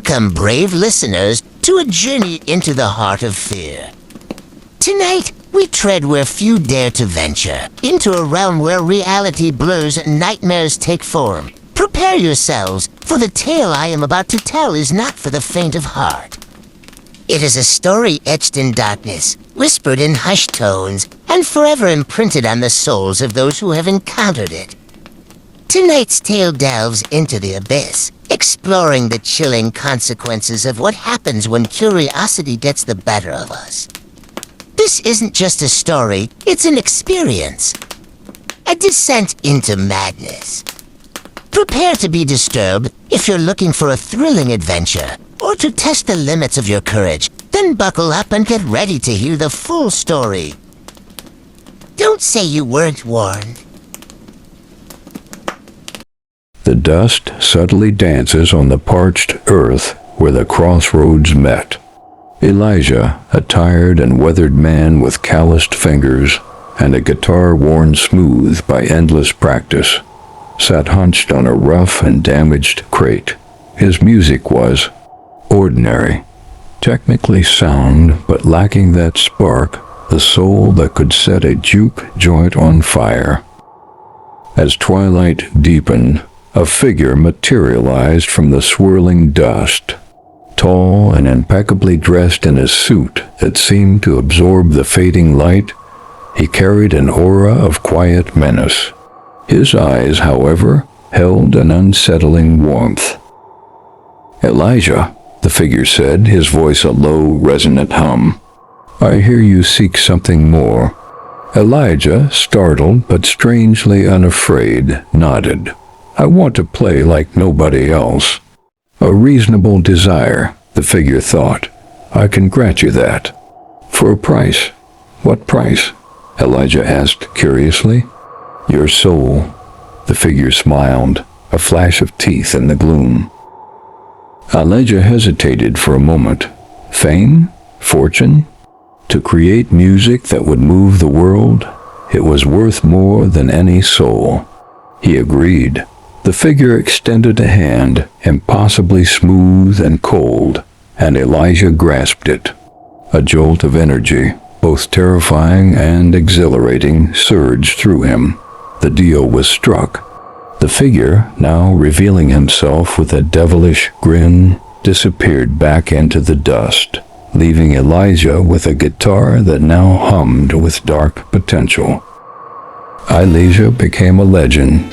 Welcome, brave listeners, to a journey into the heart of fear. Tonight, we tread where few dare to venture, into a realm where reality blurs and nightmares take form. Prepare yourselves, for the tale I am about to tell is not for the faint of heart. It is a story etched in darkness, whispered in hushed tones, and forever imprinted on the souls of those who have encountered it. Tonight's tale delves into the abyss, exploring the chilling consequences of what happens when curiosity gets the better of us. This isn't just a story, it's an experience. A descent into madness. Prepare to be disturbed if you're looking for a thrilling adventure, or to test the limits of your courage. Then buckle up and get ready to hear the full story. Don't say you weren't warned. The dust subtly dances on the parched earth where the crossroads met. Elijah, a tired and weathered man with calloused fingers and a guitar worn smooth by endless practice, sat hunched on a rough and damaged crate. His music was ordinary, technically sound, but lacking that spark, the soul that could set a juke joint on fire. As twilight deepened, a figure materialized from the swirling dust. Tall and impeccably dressed in a suit that seemed to absorb the fading light, he carried an aura of quiet menace. His eyes, however, held an unsettling warmth. "Elijah," the figure said, his voice a low, resonant hum. "I hear you seek something more." Elijah, startled but strangely unafraid, nodded. "I want to play like nobody else." "A reasonable desire," the figure thought. "I can grant you that." "For a price." "What price?" Elijah asked curiously. "Your soul." The figure smiled, a flash of teeth in the gloom. Elijah hesitated for a moment. Fame? Fortune? To create music that would move the world? It was worth more than any soul. He agreed. The figure extended a hand, impossibly smooth and cold, and Elijah grasped it. A jolt of energy, both terrifying and exhilarating, surged through him. The deal was struck. The figure, now revealing himself with a devilish grin, disappeared back into the dust, leaving Elijah with a guitar that now hummed with dark potential. Elijah became a legend.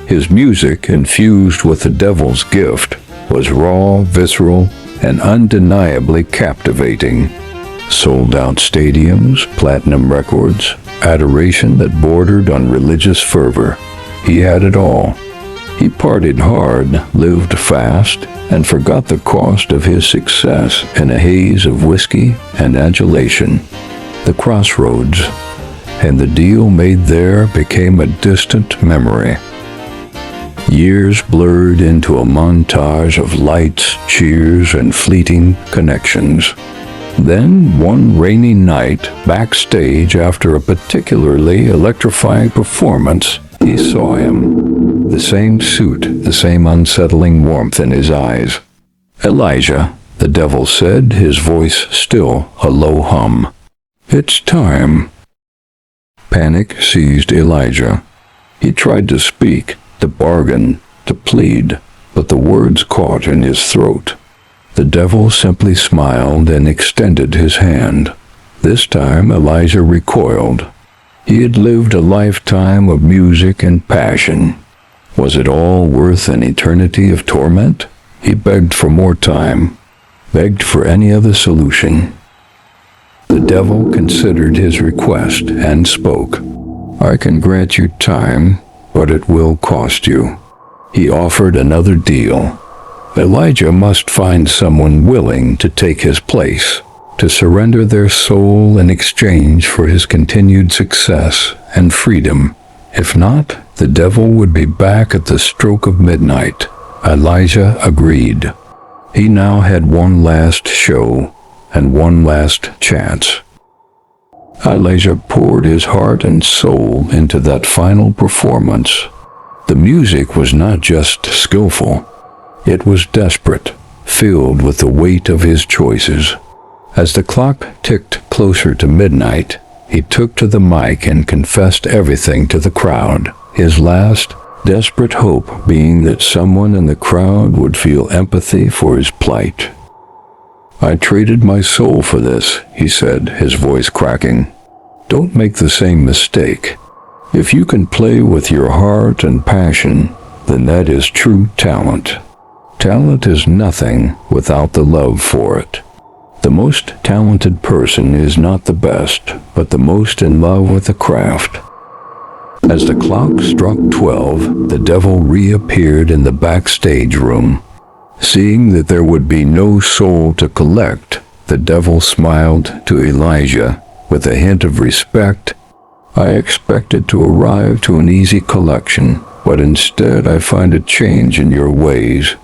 His music, infused with the devil's gift, was raw, visceral, and undeniably captivating. Sold-out stadiums, platinum records, adoration that bordered on religious fervor. He had it all. He partied hard, lived fast, and forgot the cost of his success in a haze of whiskey and adulation. The crossroads, and the deal made there became a distant memory. Years blurred into a montage of lights, cheers, and fleeting connections. Then, one rainy night, backstage after a particularly electrifying performance, he saw him. The same suit, the same unsettling warmth in his eyes. "Elijah," the devil said, his voice still a low hum. "It's time." Panic seized Elijah. He tried to speak, to bargain, to plead, but the words caught in his throat. The devil simply smiled and extended his hand. This time Elijah recoiled. He had lived a lifetime of music and passion. Was it all worth an eternity of torment? He begged for more time, begged for any other solution. The devil considered his request and spoke. "I can grant you time, but it will cost you." He offered another deal. Elijah must find someone willing to take his place, to surrender their soul in exchange for his continued success and freedom. If not, the devil would be back at the stroke of midnight. Elijah agreed. He now had one last show and one last chance. Elijah poured his heart and soul into that final performance. The music was not just skillful. It was desperate, filled with the weight of his choices. As the clock ticked closer to midnight, he took to the mic and confessed everything to the crowd, his last, desperate hope being that someone in the crowd would feel empathy for his plight. "I traded my soul for this," he said, his voice cracking. "Don't make the same mistake. If you can play with your heart and passion, then that is true talent. Talent is nothing without the love for it. The most talented person is not the best, but the most in love with the craft." As the clock struck 12, the devil reappeared in the backstage room. Seeing that there would be no soul to collect, the devil smiled to Elijah with a hint of respect. "I expected to arrive to an easy collection, but instead I find a change in your ways."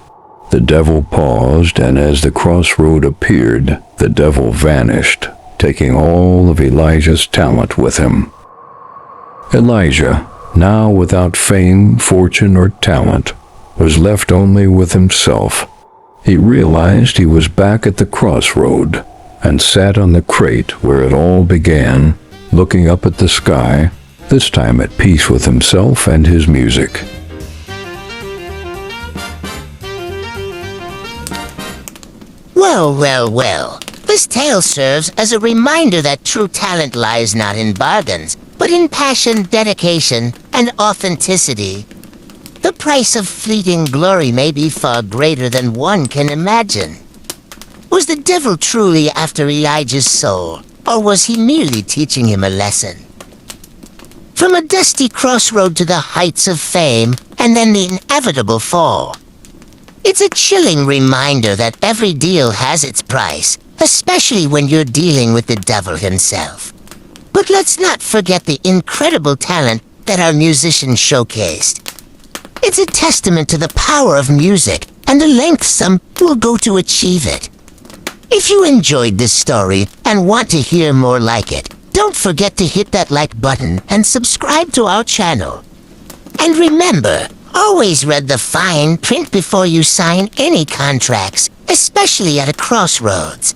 The devil paused, and as the crossroad appeared, the devil vanished, taking all of Elijah's talent with him. Elijah, now without fame, fortune, or talent, was left only with himself. He realized he was back at the crossroad, and sat on the crate where it all began, looking up at the sky, this time at peace with himself and his music. Well, well, well. This tale serves as a reminder that true talent lies not in bargains, but in passion, dedication, and authenticity. The price of fleeting glory may be far greater than one can imagine. Was the devil truly after Elijah's soul, or was he merely teaching him a lesson? From a dusty crossroad to the heights of fame, and then the inevitable fall. It's a chilling reminder that every deal has its price, especially when you're dealing with the devil himself. But let's not forget the incredible talent that our musicians showcased. It's a testament to the power of music and the lengths some will go to achieve it. If you enjoyed this story and want to hear more like it, don't forget to hit that like button and subscribe to our channel. And remember, always read the fine print before you sign any contracts, especially at a crossroads.